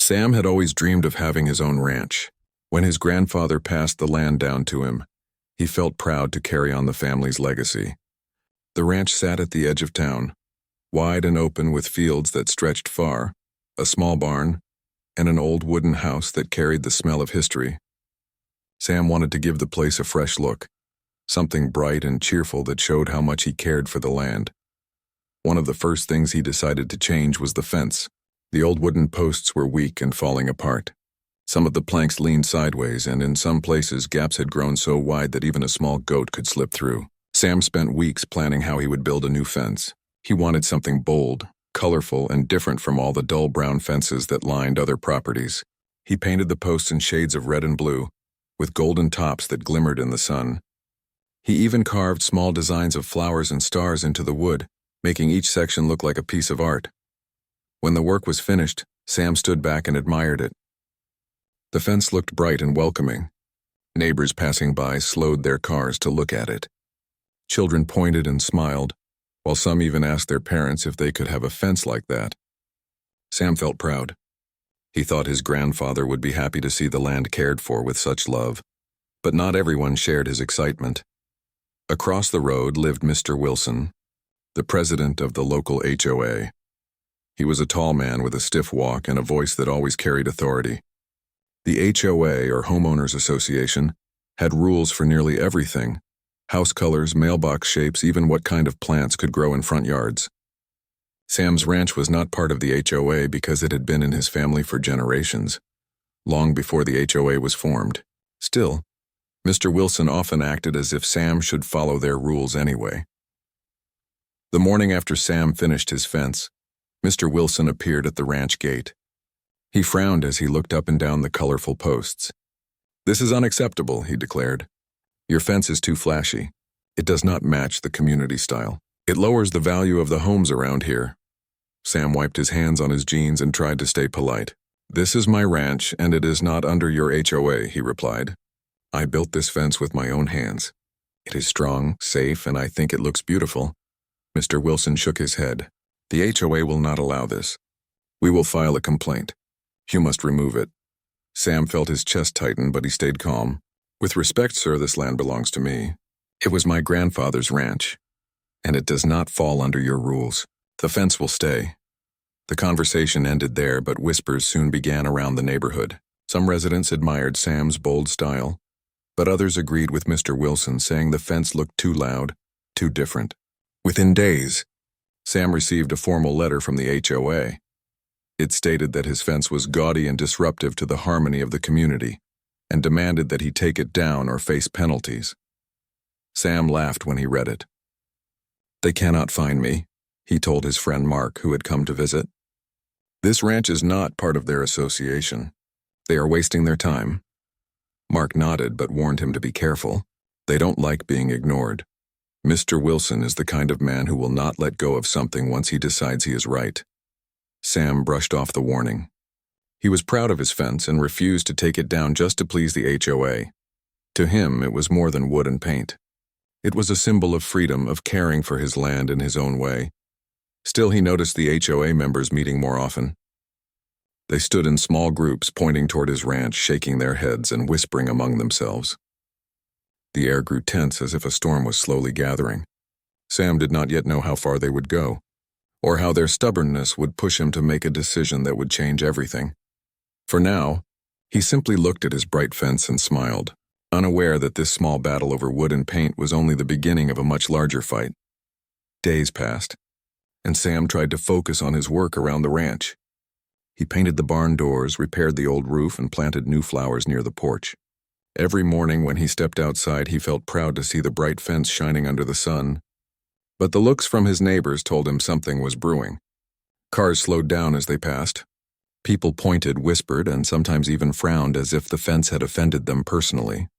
Sam had always dreamed of having his own ranch. When his grandfather passed the land down to him, he felt proud to carry on the family's legacy. The ranch sat at the edge of town, wide and open with fields that stretched far, a small barn, and an old wooden house that carried the smell of history. Sam wanted to give the place a fresh look, something bright and cheerful that showed how much he cared for the land. One of the first things he decided to change was the fence. The old wooden posts were weak and falling apart. Some of the planks leaned sideways, and in some places gaps had grown so wide that even a small goat could slip through. Sam spent weeks planning how he would build a new fence. He wanted something bold, colorful, and different from all the dull brown fences that lined other properties. He painted the posts in shades of red and blue, with golden tops that glimmered in the sun. He even carved small designs of flowers and stars into the wood, making each section look like a piece of art. When the work was finished, Sam stood back and admired it. The fence looked bright and welcoming. Neighbors passing by slowed their cars to look at it. Children pointed and smiled, while some even asked their parents if they could have a fence like that. Sam felt proud. He thought his grandfather would be happy to see the land cared for with such love, but not everyone shared his excitement. Across the road lived Mr. Wilson, the president of the local HOA. He was a tall man with a stiff walk and a voice that always carried authority. The HOA, or Homeowners Association, had rules for nearly everything: house colors, mailbox shapes, even what kind of plants could grow in front yards. Sam's ranch was not part of the HOA because it had been in his family for generations, long before the HOA was formed. Still, Mr. Wilson often acted as if Sam should follow their rules anyway. The morning after Sam finished his fence, Mr. Wilson appeared at the ranch gate. He frowned as he looked up and down the colorful posts. "This is unacceptable," he declared. "Your fence is too flashy. It does not match the community style. It lowers the value of the homes around here." Sam wiped his hands on his jeans and tried to stay polite. "This is my ranch, and it is not under your HOA," he replied. "I built this fence with my own hands. It is strong, safe, and I think it looks beautiful." Mr. Wilson shook his head. "The HOA will not allow this. We will file a complaint. You must remove it." Sam felt his chest tighten, but he stayed calm. "With respect, sir, this land belongs to me. It was my grandfather's ranch, and it does not fall under your rules. The fence will stay." The conversation ended there, but whispers soon began around the neighborhood. Some residents admired Sam's bold style, but others agreed with Mr. Wilson, saying the fence looked too loud, too different. Within days, Sam received a formal letter from the HOA. It stated that his fence was gaudy and disruptive to the harmony of the community, and demanded that he take it down or face penalties. Sam laughed when he read it. "They cannot find me," he told his friend Mark, who had come to visit. "This ranch is not part of their association. They are wasting their time." Mark nodded but warned him to be careful. They don't like being ignored. Mr. Wilson is the kind of man who will not let go of something once he decides he is right. Sam brushed off the warning. He was proud of his fence and refused to take it down just to please the HOA. To him, it was more than wood and paint. It was a symbol of freedom, of caring for his land in his own way. Still, he noticed the HOA members meeting more often. They stood in small groups pointing toward his ranch, shaking their heads and whispering among themselves. The air grew tense as if a storm was slowly gathering. Sam did not yet know how far they would go, or how their stubbornness would push him to make a decision that would change everything. For now, he simply looked at his bright fence and smiled, unaware that this small battle over wood and paint was only the beginning of a much larger fight. Days passed, and Sam tried to focus on his work around the ranch. He painted the barn doors, repaired the old roof, and planted new flowers near the porch. Every morning when he stepped outside, he felt proud to see the bright fence shining under the sun. But the looks from his neighbors told him something was brewing. Cars slowed down as they passed. People pointed, whispered, and sometimes even frowned as if the fence had offended them personally.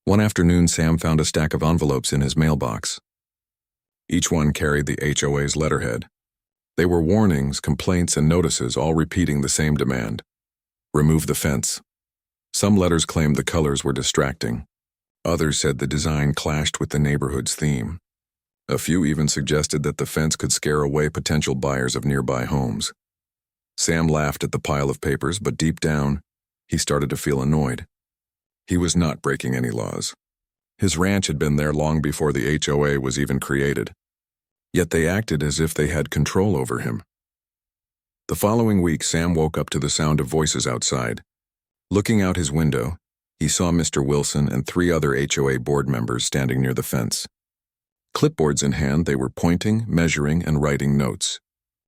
One afternoon, Sam found a stack of envelopes in his mailbox. Each one carried the HOA's letterhead. They were warnings, complaints, and notices, all repeating the same demand: remove the fence. Some letters claimed the colors were distracting. Others said the design clashed with the neighborhood's theme. A few even suggested that the fence could scare away potential buyers of nearby homes. Sam laughed at the pile of papers, but deep down, he started to feel annoyed. He was not breaking any laws. His ranch had been there long before the HOA was even created. Yet they acted as if they had control over him. The following week, Sam woke up to the sound of voices outside. Looking out his window, he saw Mr. Wilson and 3 other HOA board members standing near the fence. Clipboards in hand, they were pointing, measuring, and writing notes.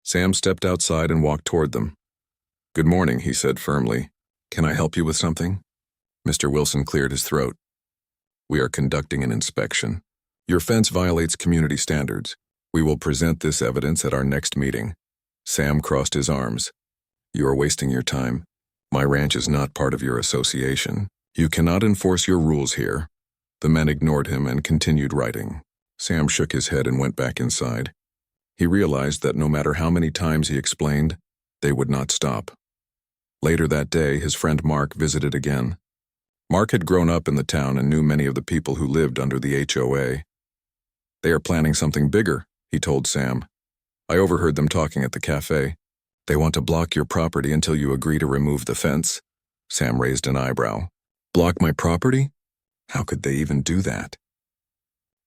Sam stepped outside and walked toward them. "Good morning," he said firmly. "Can I help you with something?" Mr. Wilson cleared his throat. "We are conducting an inspection. Your fence violates community standards. We will present this evidence at our next meeting." Sam crossed his arms. "You are wasting your time. My ranch is not part of your association. You cannot enforce your rules here." The men ignored him and continued writing. Sam shook his head and went back inside. He realized that no matter how many times he explained, they would not stop. Later that day, his friend Mark visited again. Mark had grown up in the town and knew many of the people who lived under the HOA. "They are planning something bigger," he told Sam. "I overheard them talking at the cafe. They want to block your property until you agree to remove the fence." Sam raised an eyebrow. "Block my property? How could they even do that?"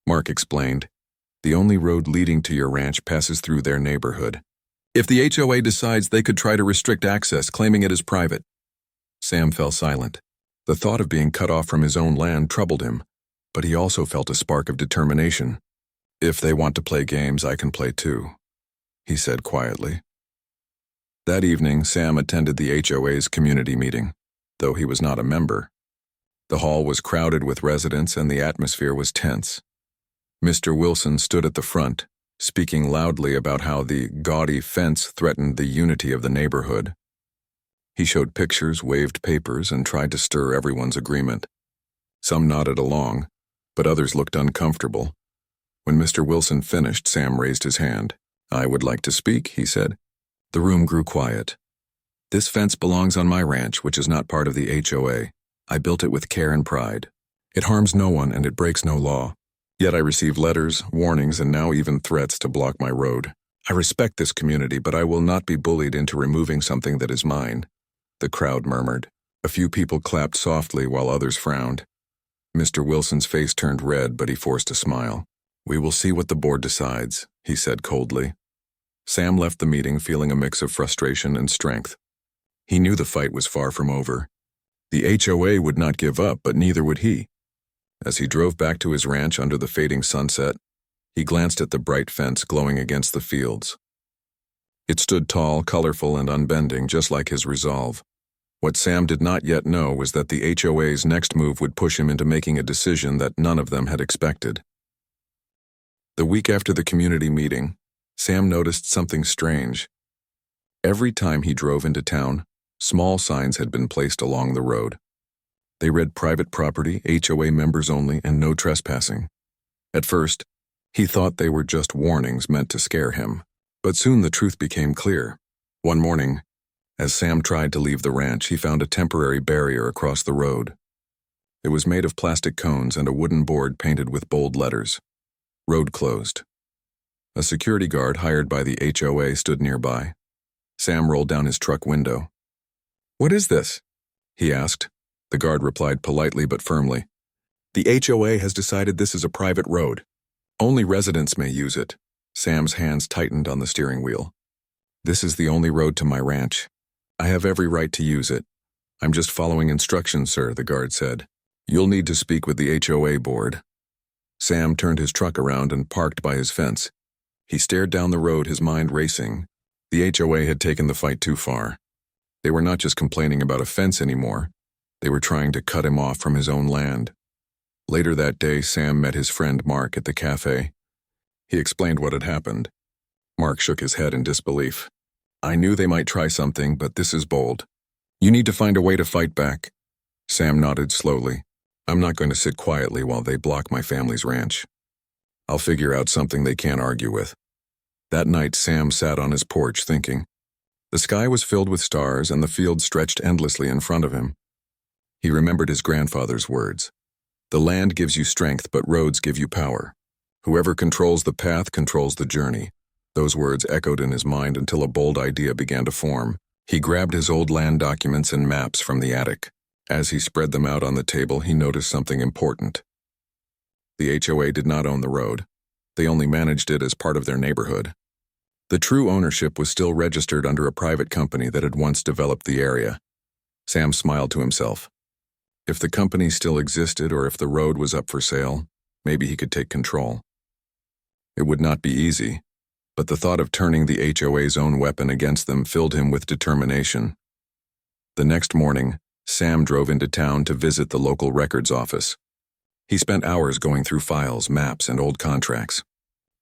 Mark explained, "The only road leading to your ranch passes through their neighborhood. If the HOA decides, they could try to restrict access, claiming it as private." Sam fell silent. The thought of being cut off from his own land troubled him, but he also felt a spark of determination. "If they want to play games, I can play too," he said quietly. That evening, Sam attended the HOA's community meeting, though he was not a member. The hall was crowded with residents and the atmosphere was tense. Mr. Wilson stood at the front, speaking loudly about how the gaudy fence threatened the unity of the neighborhood. He showed pictures, waved papers, and tried to stir everyone's agreement. Some nodded along, but others looked uncomfortable. When Mr. Wilson finished, Sam raised his hand. "I would like to speak," he said. The room grew quiet. "This fence belongs on my ranch, which is not part of the HOA. I built it with care and pride. It harms no one and it breaks no law. Yet I receive letters, warnings, and now even threats to block my road. I respect this community, but I will not be bullied into removing something that is mine." The crowd murmured. A few people clapped softly while others frowned. Mr. Wilson's face turned red, but he forced a smile. "We will see what the board decides," he said coldly. Sam left the meeting feeling a mix of frustration and strength. He knew the fight was far from over. The HOA would not give up, but neither would he. As he drove back to his ranch under the fading sunset, he glanced at the bright fence glowing against the fields. It stood tall, colorful, and unbending, just like his resolve. What Sam did not yet know was that the HOA's next move would push him into making a decision that none of them had expected. The week after the community meeting, Sam noticed something strange. Every time he drove into town, small signs had been placed along the road. They read private property, HOA members only, and no trespassing. At first, he thought they were just warnings meant to scare him, but soon the truth became clear. One morning, as Sam tried to leave the ranch, he found a temporary barrier across the road. It was made of plastic cones and a wooden board painted with bold letters. "Road closed." A security guard hired by the HOA stood nearby. Sam rolled down his truck window. "What is this?" he asked. The guard replied politely but firmly. "The HOA has decided this is a private road. Only residents may use it." Sam's hands tightened on the steering wheel. "This is the only road to my ranch. I have every right to use it. I'm just following instructions, sir," the guard said. "You'll need to speak with the HOA board." Sam turned his truck around and parked by his fence. He stared down the road, his mind racing. The HOA had taken the fight too far. They were not just complaining about a fence anymore. They were trying to cut him off from his own land. Later that day, Sam met his friend Mark at the cafe. He explained what had happened. Mark shook his head in disbelief. "I knew they might try something, but this is bold. You need to find a way to fight back." Sam nodded slowly. "I'm not going to sit quietly while they block my family's ranch. I'll figure out something they can't argue with." That night, Sam sat on his porch thinking. The sky was filled with stars and the field stretched endlessly in front of him. He remembered his grandfather's words. "The land gives you strength, but roads give you power. Whoever controls the path controls the journey." Those words echoed in his mind until a bold idea began to form. He grabbed his old land documents and maps from the attic. As he spread them out on the table, he noticed something important. The HOA did not own the road. They only managed it as part of their neighborhood. The true ownership was still registered under a private company that had once developed the area. Sam smiled to himself. If the company still existed or if the road was up for sale, maybe he could take control. It would not be easy, but the thought of turning the HOA's own weapon against them filled him with determination. The next morning, Sam drove into town to visit the local records office. He spent hours going through files, maps, and old contracts.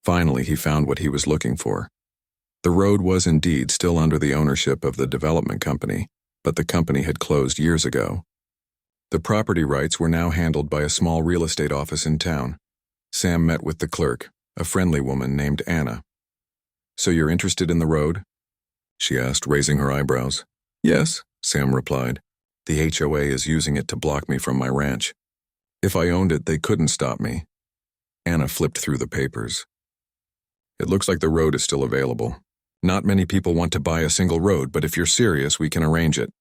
Finally, he found what he was looking for. The road was indeed still under the ownership of the development company, but the company had closed years ago. The property rights were now handled by a small real estate office in town. Sam met with the clerk, a friendly woman named Anna. "So you're interested in the road?" she asked, raising her eyebrows. "Yes," Sam replied. "The HOA is using it to block me from my ranch. If I owned it, they couldn't stop me." Anna flipped through the papers. "It looks like the road is still available. Not many people want to buy a single road, but if you're serious, we can arrange it."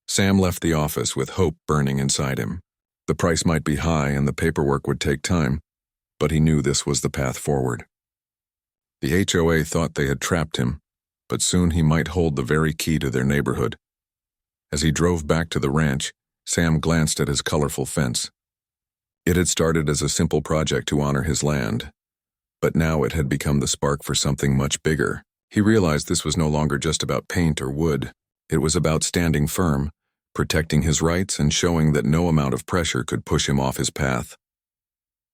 Sam left the office with hope burning inside him. The price might be high and the paperwork would take time, but he knew this was the path forward. The HOA thought they had trapped him, but soon he might hold the very key to their neighborhood. As he drove back to the ranch, Sam glanced at his colorful fence. It had started as a simple project to honor his land, but now it had become the spark for something much bigger. He realized this was no longer just about paint or wood. It was about standing firm, protecting his rights, and showing that no amount of pressure could push him off his path.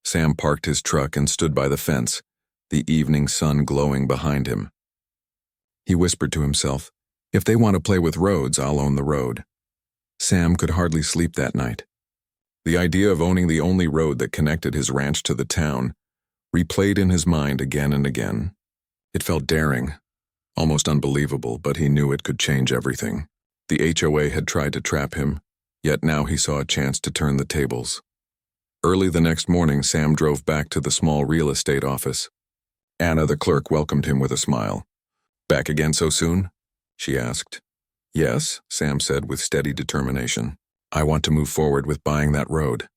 Sam parked his truck and stood by the fence, the evening sun glowing behind him. He whispered to himself, "If they want to play with roads, I'll own the road." Sam could hardly sleep that night. The idea of owning the only road that connected his ranch to the town replayed in his mind again and again. It felt daring, almost unbelievable, but he knew it could change everything. The HOA had tried to trap him, yet now he saw a chance to turn the tables. Early the next morning, Sam drove back to the small real estate office. Anna, the clerk, welcomed him with a smile. "Back again so soon?" she asked. "Yes," Sam said with steady determination. "I want to move forward with buying that road."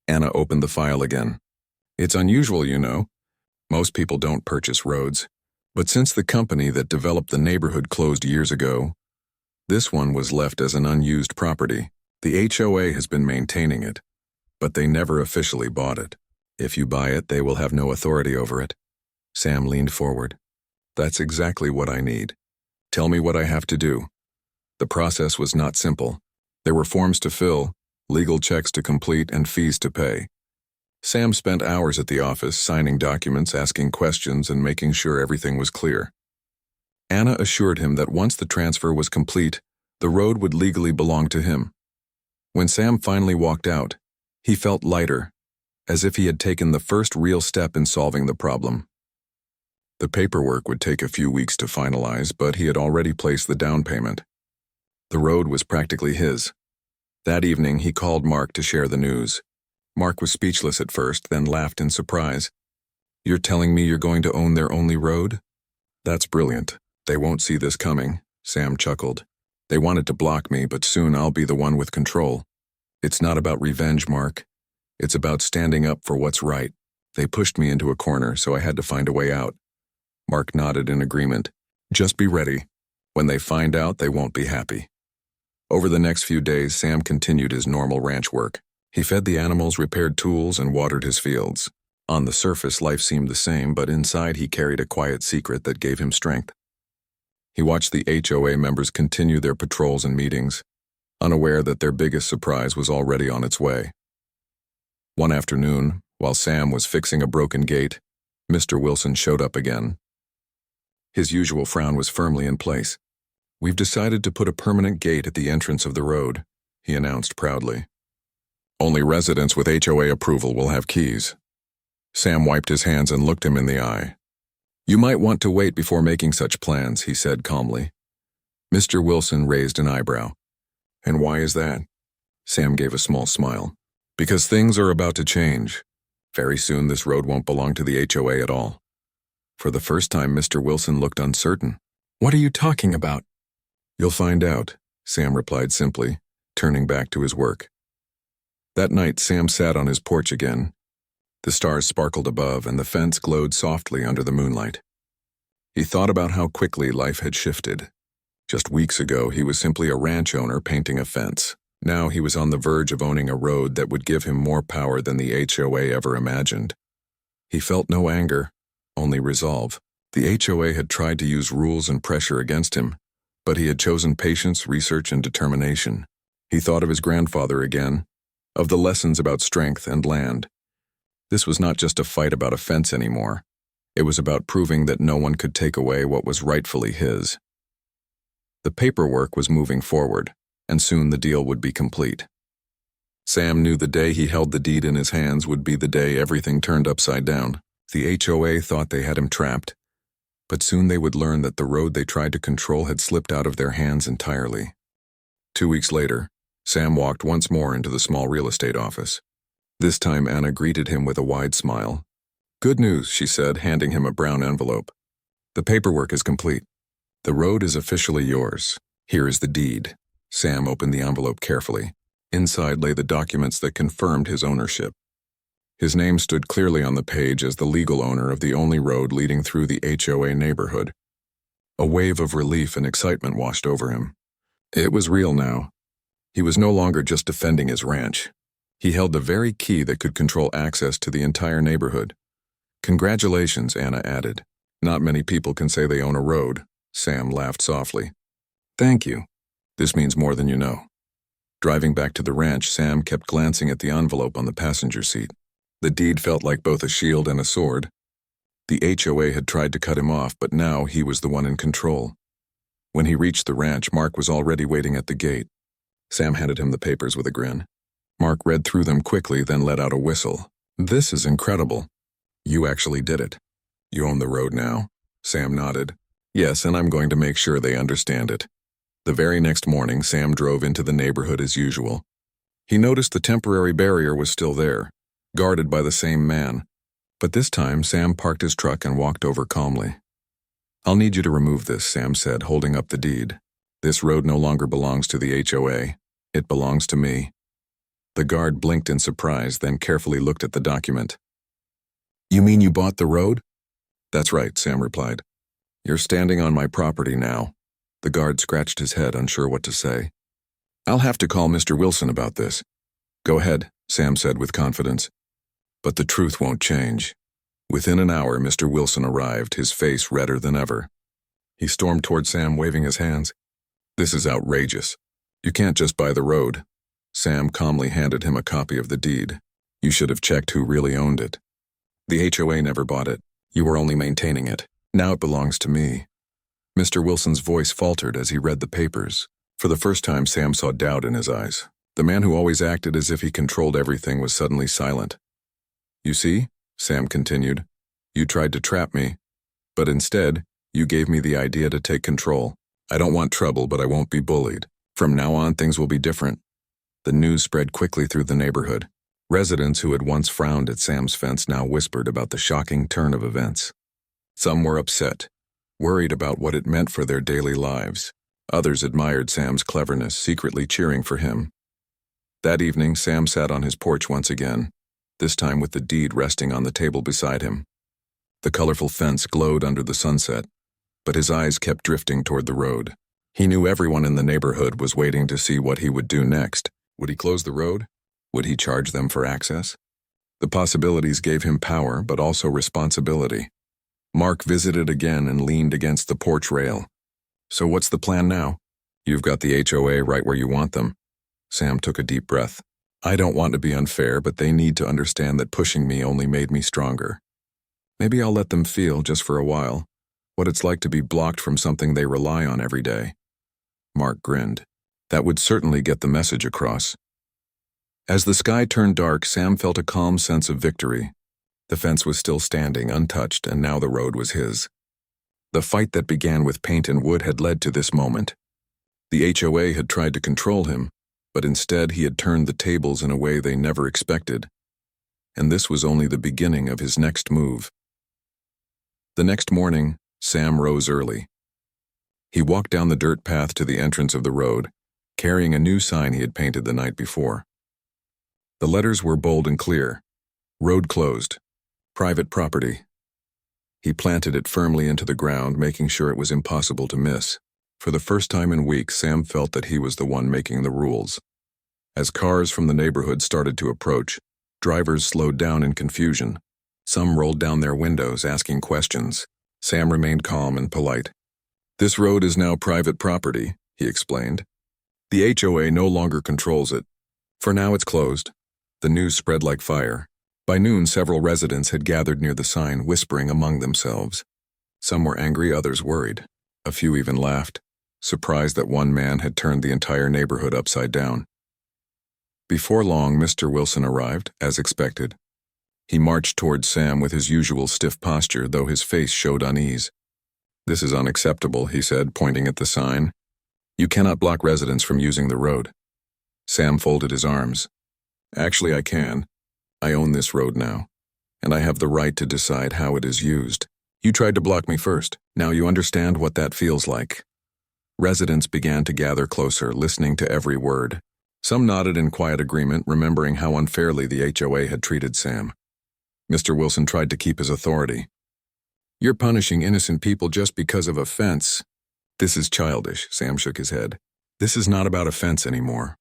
Anna opened the file again. "It's unusual, you know. Most people don't purchase roads. But since the company that developed the neighborhood closed years ago, this one was left as an unused property. The HOA has been maintaining it, but they never officially bought it. If you buy it, they will have no authority over it." Sam leaned forward. "That's exactly what I need. Tell me what I have to do." The process was not simple. There were forms to fill, legal checks to complete, and fees to pay. Sam spent hours at the office, signing documents, asking questions, and making sure everything was clear. Anna assured him that once the transfer was complete, the road would legally belong to him. When Sam finally walked out, he felt lighter, as if he had taken the first real step in solving the problem. The paperwork would take a few weeks to finalize, but he had already placed the down payment. The road was practically his. That evening, he called Mark to share the news. Mark was speechless at first, then laughed in surprise. "You're telling me you're going to own their only road? That's brilliant. They won't see this coming," Sam chuckled. "They wanted to block me, but soon I'll be the one with control. It's not about revenge, Mark. It's about standing up for what's right. They pushed me into a corner, so I had to find a way out." Mark nodded in agreement. "Just be ready. When they find out, they won't be happy." Over the next few days, Sam continued his normal ranch work. He fed the animals, repaired tools, and watered his fields. On the surface, life seemed the same, but inside he carried a quiet secret that gave him strength. He watched the HOA members continue their patrols and meetings, unaware that their biggest surprise was already on its way. One afternoon, while Sam was fixing a broken gate, Mr. Wilson showed up again. His usual frown was firmly in place. "We've decided to put a permanent gate at the entrance of the road," he announced proudly. "Only residents with HOA approval will have keys." Sam wiped his hands and looked him in the eye. "You might want to wait before making such plans," he said calmly. Mr. Wilson raised an eyebrow. "And why is that?" Sam gave a small smile. "Because things are about to change. Very soon this road won't belong to the HOA at all." For the first time, Mr. Wilson looked uncertain. "What are you talking about?" You'll find out, Sam replied simply, turning back to his work. That night, Sam sat on his porch again. The stars sparkled above, and the fence glowed softly under the moonlight. He thought about how quickly life had shifted. Just weeks ago, he was simply a ranch owner painting a fence. Now he was on the verge of owning a road that would give him more power than the HOA ever imagined. He felt no anger, only resolve. The HOA had tried to use rules and pressure against him, but he had chosen patience, research, and determination. He thought of his grandfather again, of the lessons about strength and land. This was not just a fight about a fence anymore. It was about proving that no one could take away what was rightfully his. The paperwork was moving forward, and soon the deal would be complete. Sam knew the day he held the deed in his hands would be the day everything turned upside down. The HOA thought they had him trapped, but soon they would learn that the road they tried to control had slipped out of their hands entirely. 2 weeks later, Sam walked once more into the small real estate office. This time Anna greeted him with a wide smile. "Good news," she said, handing him a brown envelope. "The paperwork is complete. The road is officially yours. Here is the deed." Sam opened the envelope carefully. Inside lay the documents that confirmed his ownership. His name stood clearly on the page as the legal owner of the only road leading through the HOA neighborhood. A wave of relief and excitement washed over him. It was real now. He was no longer just defending his ranch. He held the very key that could control access to the entire neighborhood. "Congratulations," Anna added. "Not many people can say they own a road." Sam laughed softly. "Thank you. This means more than you know." Driving back to the ranch, Sam kept glancing at the envelope on the passenger seat. The deed felt like both a shield and a sword. The HOA had tried to cut him off, but now he was the one in control. When he reached the ranch, Mark was already waiting at the gate. Sam handed him the papers with a grin. Mark read through them quickly, then let out a whistle. "This is incredible. You actually did it. You own the road now?" Sam nodded. "Yes, and I'm going to make sure they understand it." The very next morning, Sam drove into the neighborhood as usual. He noticed the temporary barrier was still there, guarded by the same man. But this time, Sam parked his truck and walked over calmly. "I'll need you to remove this," Sam said, holding up the deed. "This road no longer belongs to the HOA. It belongs to me." The guard blinked in surprise, then carefully looked at the document. "You mean you bought the road?" "That's right," Sam replied. "You're standing on my property now." The guard scratched his head, unsure what to say. "I'll have to call Mr. Wilson about this." "Go ahead," Sam said with confidence. But the truth won't change. Within an hour, Mr. Wilson arrived, his face redder than ever. He stormed toward Sam, waving his hands. "This is outrageous. You can't just buy the road." Sam calmly handed him a copy of the deed. "You should have checked who really owned it. The HOA never bought it. You were only maintaining it. Now it belongs to me." Mr. Wilson's voice faltered as he read the papers. For the first time, Sam saw doubt in his eyes. The man who always acted as if he controlled everything was suddenly silent. "You see," Sam continued, "you tried to trap me, but instead, you gave me the idea to take control. I don't want trouble, but I won't be bullied. From now on, things will be different." The news spread quickly through the neighborhood. Residents who had once frowned at Sam's fence now whispered about the shocking turn of events. Some were upset, worried about what it meant for their daily lives. Others admired Sam's cleverness, secretly cheering for him. That evening, Sam sat on his porch once again, this time with the deed resting on the table beside him. The colorful fence glowed under the sunset, but his eyes kept drifting toward the road. He knew everyone in the neighborhood was waiting to see what he would do next. Would he close the road? Would he charge them for access? The possibilities gave him power, but also responsibility. Mark visited again and leaned against the porch rail. "So what's the plan now?" "You've got the HOA right where you want them." Sam took a deep breath. "I don't want to be unfair, but they need to understand that pushing me only made me stronger. Maybe I'll let them feel, just for a while, what it's like to be blocked from something they rely on every day." Mark grinned. That would certainly get the message across. As the sky turned dark, Sam felt a calm sense of victory. The fence was still standing, untouched, and now the road was his. The fight that began with paint and wood had led to this moment. The HOA had tried to control him, but instead he had turned the tables in a way they never expected. And this was only the beginning of his next move. The next morning, Sam rose early. He walked down the dirt path to the entrance of the road, carrying a new sign he had painted the night before. The letters were bold and clear. Road closed. Private property. He planted it firmly into the ground, making sure it was impossible to miss. For the first time in weeks, Sam felt that he was the one making the rules. As cars from the neighborhood started to approach, drivers slowed down in confusion. Some rolled down their windows, asking questions. Sam remained calm and polite. "This road is now private property," he explained. "The HOA no longer controls it. For now it's closed." The news spread like fire. By noon, several residents had gathered near the sign, whispering among themselves. Some were angry, others worried. A few even laughed, surprised that one man had turned the entire neighborhood upside down. Before long, Mr. Wilson arrived, as expected. He marched towards Sam with his usual stiff posture, though his face showed unease. "This is unacceptable," he said, pointing at the sign. "You cannot block residents from using the road." Sam folded his arms. "Actually, I can. I own this road now, and I have the right to decide how it is used. You tried to block me first. Now you understand what that feels like." Residents began to gather closer, listening to every word. Some nodded in quiet agreement, remembering how unfairly the HOA had treated Sam. Mr. Wilson tried to keep his authority. "You're punishing innocent people just because of a fence." "This is childish," Sam shook his head. "This is not about a fence anymore.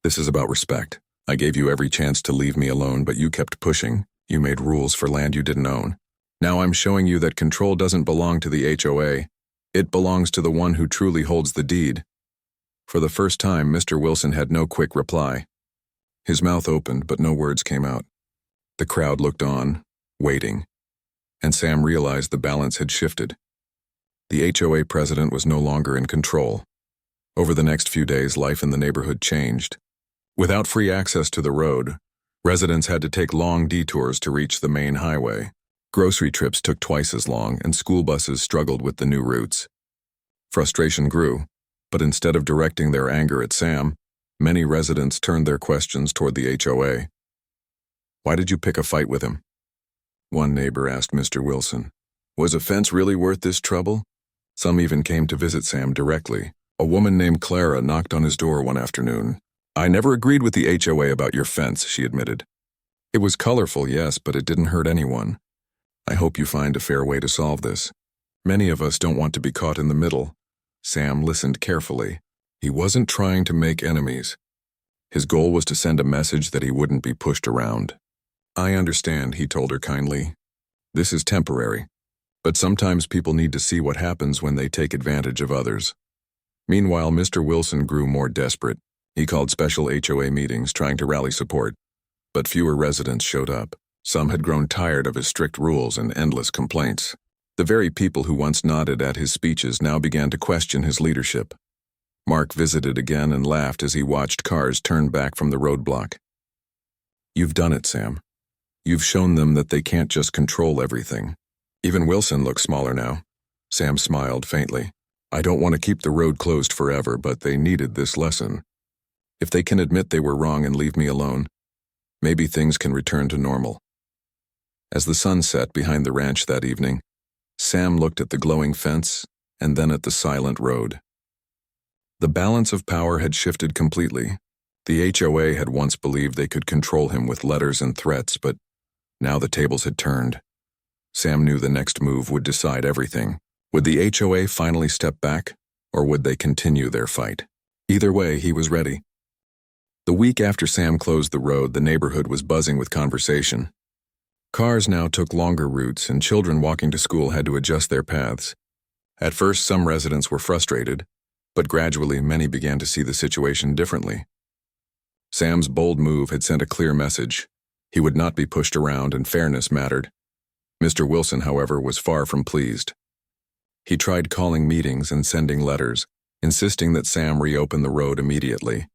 This is about respect. I gave you every chance to leave me alone, but you kept pushing. You made rules for land you didn't own. Now I'm showing you that control doesn't belong to the HOA. It belongs to the one who truly holds the deed." For the first time, Mr. Wilson had no quick reply. His mouth opened, but no words came out. The crowd looked on, waiting, and Sam realized the balance had shifted. The HOA president was no longer in control. Over the next few days, life in the neighborhood changed. Without free access to the road, residents had to take long detours to reach the main highway. Grocery trips took twice as long, and school buses struggled with the new routes. Frustration grew, but instead of directing their anger at Sam, many residents turned their questions toward the HOA. "Why did you pick a fight with him?" One neighbor asked Mr. Wilson. "Was a fence really worth this trouble?" Some even came to visit Sam directly. A woman named Clara knocked on his door one afternoon. "I never agreed with the HOA about your fence," she admitted. "It was colorful, yes, but it didn't hurt anyone. I hope you find a fair way to solve this. Many of us don't want to be caught in the middle." Sam listened carefully. He wasn't trying to make enemies. His goal was to send a message that he wouldn't be pushed around. "I understand," he told her kindly. "This is temporary, but sometimes people need to see what happens when they take advantage of others." Meanwhile, Mr. Wilson grew more desperate. He called special HOA meetings, trying to rally support, but fewer residents showed up. Some had grown tired of his strict rules and endless complaints. The very people who once nodded at his speeches now began to question his leadership. Mark visited again and laughed as he watched cars turn back from the roadblock. "You've done it, Sam. You've shown them that they can't just control everything." Even Wilson looked smaller now. Sam smiled faintly. "I don't want to keep the road closed forever, but they needed this lesson. If they can admit they were wrong and leave me alone, maybe things can return to normal." As the sun set behind the ranch that evening, Sam looked at the glowing fence and then at the silent road. The balance of power had shifted completely. The HOA had once believed they could control him with letters and threats, but now the tables had turned. Sam knew the next move would decide everything. Would the HOA finally step back, or would they continue their fight? Either way, he was ready. The week after Sam closed the road, the neighborhood was buzzing with conversation. Cars now took longer routes, and children walking to school had to adjust their paths. At first, some residents were frustrated, but gradually many began to see the situation differently. Sam's bold move had sent a clear message. He would not be pushed around, and fairness mattered. Mr. Wilson, however, was far from pleased. He tried calling meetings and sending letters, insisting that Sam reopen the road immediately.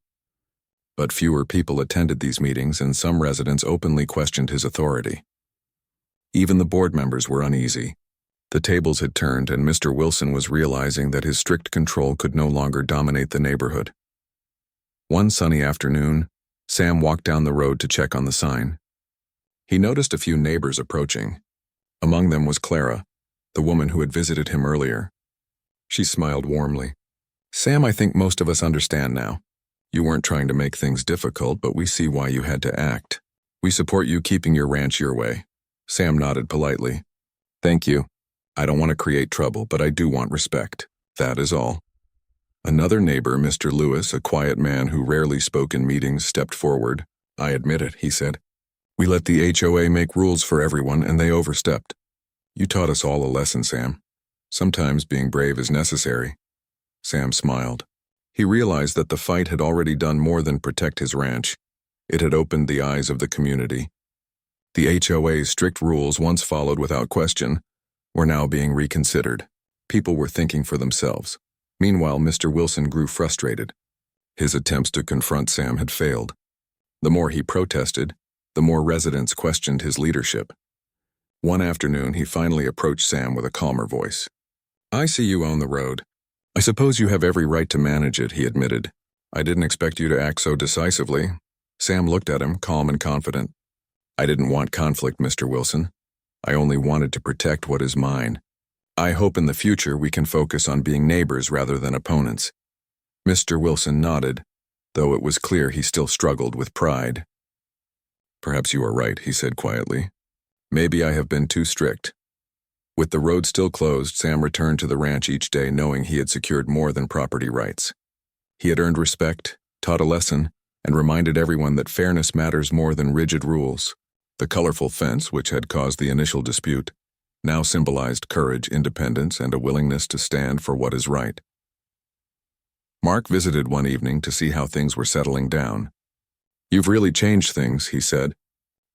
But fewer people attended these meetings, and some residents openly questioned his authority. Even the board members were uneasy. The tables had turned, and Mr. Wilson was realizing that his strict control could no longer dominate the neighborhood. One sunny afternoon, Sam walked down the road to check on the sign. He noticed a few neighbors approaching. Among them was Clara, the woman who had visited him earlier. She smiled warmly. Sam, I think most of us understand now. You weren't trying to make things difficult, but we see why you had to act. We support you keeping your ranch your way. Sam nodded politely. Thank you. I don't want to create trouble, but I do want respect. That is all. Another neighbor, Mr. Lewis, a quiet man who rarely spoke in meetings, stepped forward. I admit it, he said. We let the HOA make rules for everyone, and they overstepped. You taught us all a lesson, Sam. Sometimes being brave is necessary. Sam smiled. He realized that the fight had already done more than protect his ranch. It had opened the eyes of the community. The HOA's strict rules, once followed without question, were now being reconsidered. People were thinking for themselves. Meanwhile, Mr. Wilson grew frustrated. His attempts to confront Sam had failed. The more he protested, the more residents questioned his leadership. One afternoon, he finally approached Sam with a calmer voice. I see you own the road. I suppose you have every right to manage it, he admitted. I didn't expect you to act so decisively. Sam looked at him, calm and confident. I didn't want conflict, Mr. Wilson. I only wanted to protect what is mine. I hope in the future we can focus on being neighbors rather than opponents. Mr. Wilson nodded, though it was clear he still struggled with pride. Perhaps you are right, he said quietly. Maybe I have been too strict. With the road still closed, Sam returned to the ranch each day knowing he had secured more than property rights. He had earned respect, taught a lesson, and reminded everyone that fairness matters more than rigid rules. The colorful fence, which had caused the initial dispute, now symbolized courage, independence, and a willingness to stand for what is right. Mark visited one evening to see how things were settling down. You've really changed things, he said.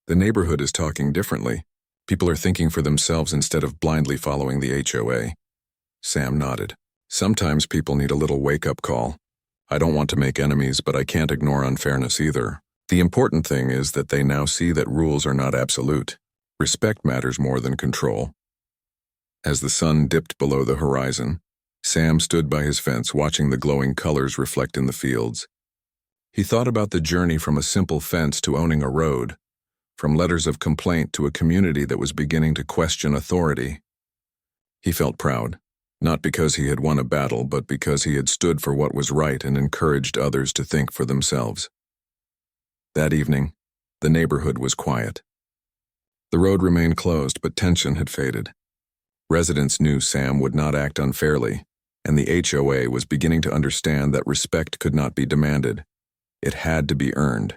The neighborhood is talking differently. People are thinking for themselves instead of blindly following the HOA. Sam nodded. Sometimes people need a little wake-up call. I don't want to make enemies, but I can't ignore unfairness either. The important thing is that they now see that rules are not absolute. Respect matters more than control. As the sun dipped below the horizon, Sam stood by his fence watching the glowing colors reflect in the fields. He thought about the journey from a simple fence to owning a road, from letters of complaint to a community that was beginning to question authority. He felt proud, not because he had won a battle, but because he had stood for what was right and encouraged others to think for themselves. That evening, the neighborhood was quiet. The road remained closed, but tension had faded. Residents knew Sam would not act unfairly, and the HOA was beginning to understand that respect could not be demanded. It had to be earned.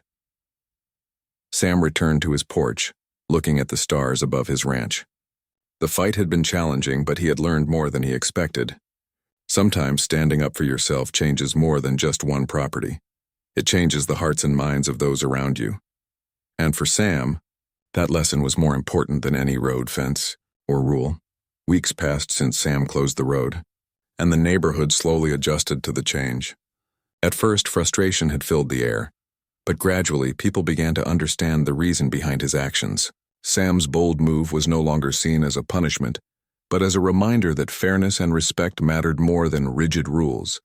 Sam returned to his porch, looking at the stars above his ranch. The fight had been challenging, but he had learned more than he expected. Sometimes standing up for yourself changes more than just one property. It changes the hearts and minds of those around you. And for Sam, that lesson was more important than any road fence or rule. Weeks passed since Sam closed the road, and the neighborhood slowly adjusted to the change. At first, frustration had filled the air, but gradually people began to understand the reason behind his actions. Sam's bold move was no longer seen as a punishment, but as a reminder that fairness and respect mattered more than rigid rules.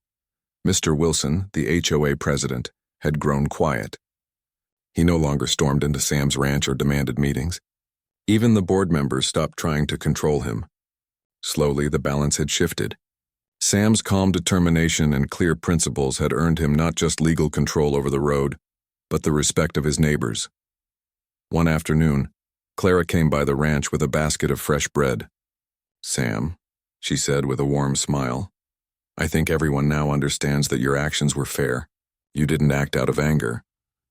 Mr. Wilson, the HOA president, had grown quiet. He no longer stormed into Sam's ranch or demanded meetings. Even the board members stopped trying to control him. Slowly, the balance had shifted. Sam's calm determination and clear principles had earned him not just legal control over the road, but the respect of his neighbors. One afternoon, Clara came by the ranch with a basket of fresh bread. Sam, she said with a warm smile, I think everyone now understands that your actions were fair. You didn't act out of anger.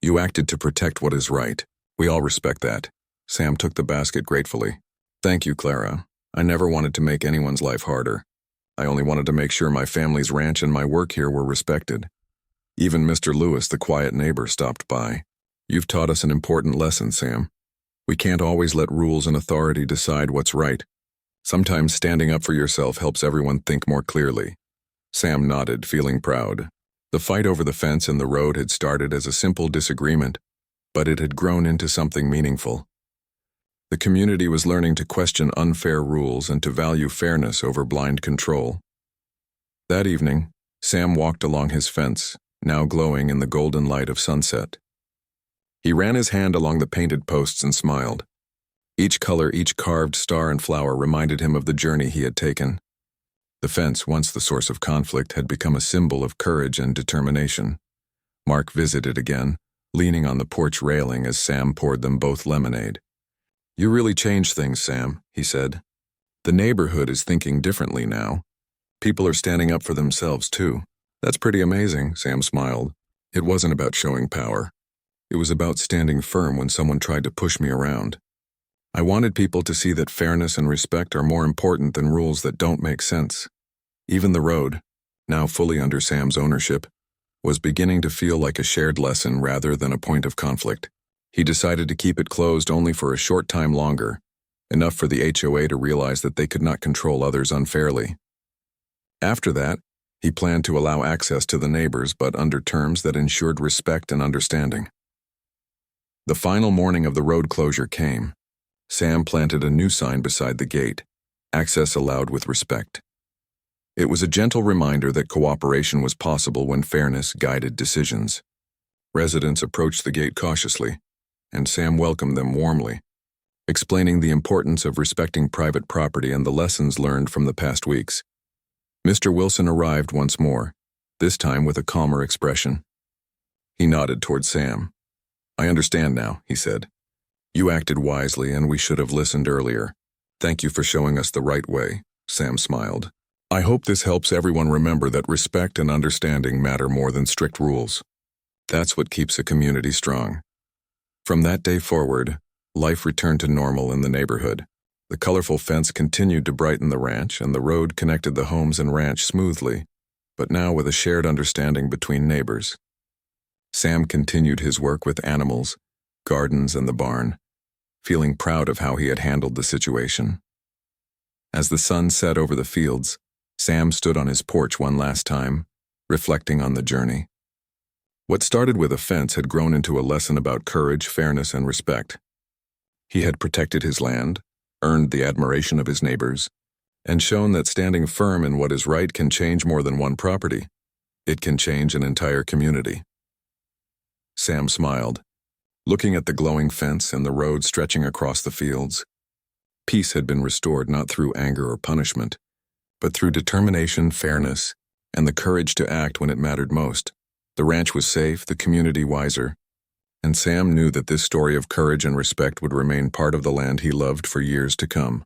You acted to protect what is right. We all respect that. Sam took the basket gratefully. Thank you, Clara. I never wanted to make anyone's life harder. I only wanted to make sure my family's ranch and my work here were respected. Even Mr. Lewis, the quiet neighbor, stopped by. You've taught us an important lesson, Sam. We can't always let rules and authority decide what's right. Sometimes standing up for yourself helps everyone think more clearly. Sam nodded, feeling proud. The fight over the fence and the road had started as a simple disagreement, but it had grown into something meaningful. The community was learning to question unfair rules and to value fairness over blind control. That evening, Sam walked along his fence, now glowing in the golden light of sunset. He ran his hand along the painted posts and smiled. Each color, each carved star and flower reminded him of the journey he had taken. The fence, once the source of conflict, had become a symbol of courage and determination. Mark visited again, leaning on the porch railing as Sam poured them both lemonade. "You really changed things, Sam," he said. "The neighborhood is thinking differently now. People are standing up for themselves, too." "That's pretty amazing," Sam smiled. "It wasn't about showing power. It was about standing firm when someone tried to push me around. I wanted people to see that fairness and respect are more important than rules that don't make sense." Even the road, now fully under Sam's ownership, was beginning to feel like a shared lesson rather than a point of conflict. He decided to keep it closed only for a short time longer, enough for the HOA to realize that they could not control others unfairly. After that, he planned to allow access to the neighbors, but under terms that ensured respect and understanding. The final morning of the road closure came. Sam planted a new sign beside the gate, "Access allowed with respect." It was a gentle reminder that cooperation was possible when fairness guided decisions. Residents approached the gate cautiously, and Sam welcomed them warmly, explaining the importance of respecting private property and the lessons learned from the past weeks. Mr. Wilson arrived once more, this time with a calmer expression. He nodded toward Sam. "I understand now," he said. "You acted wisely, and we should have listened earlier. Thank you for showing us the right way," Sam smiled. "I hope this helps everyone remember that respect and understanding matter more than strict rules. That's what keeps a community strong." From that day forward, life returned to normal in the neighborhood. The colorful fence continued to brighten the ranch, and the road connected the homes and ranch smoothly, but now with a shared understanding between neighbors. Sam continued his work with animals, gardens, and the barn, feeling proud of how he had handled the situation. As the sun set over the fields, Sam stood on his porch one last time, reflecting on the journey. What started with a fence had grown into a lesson about courage, fairness, and respect. He had protected his land, earned the admiration of his neighbors, and shown that standing firm in what is right can change more than one property. It can change an entire community. Sam smiled, looking at the glowing fence and the road stretching across the fields. Peace had been restored not through anger or punishment, but through determination, fairness, and the courage to act when it mattered most. The ranch was safe, the community wiser, and Sam knew that this story of courage and respect would remain part of the land he loved for years to come.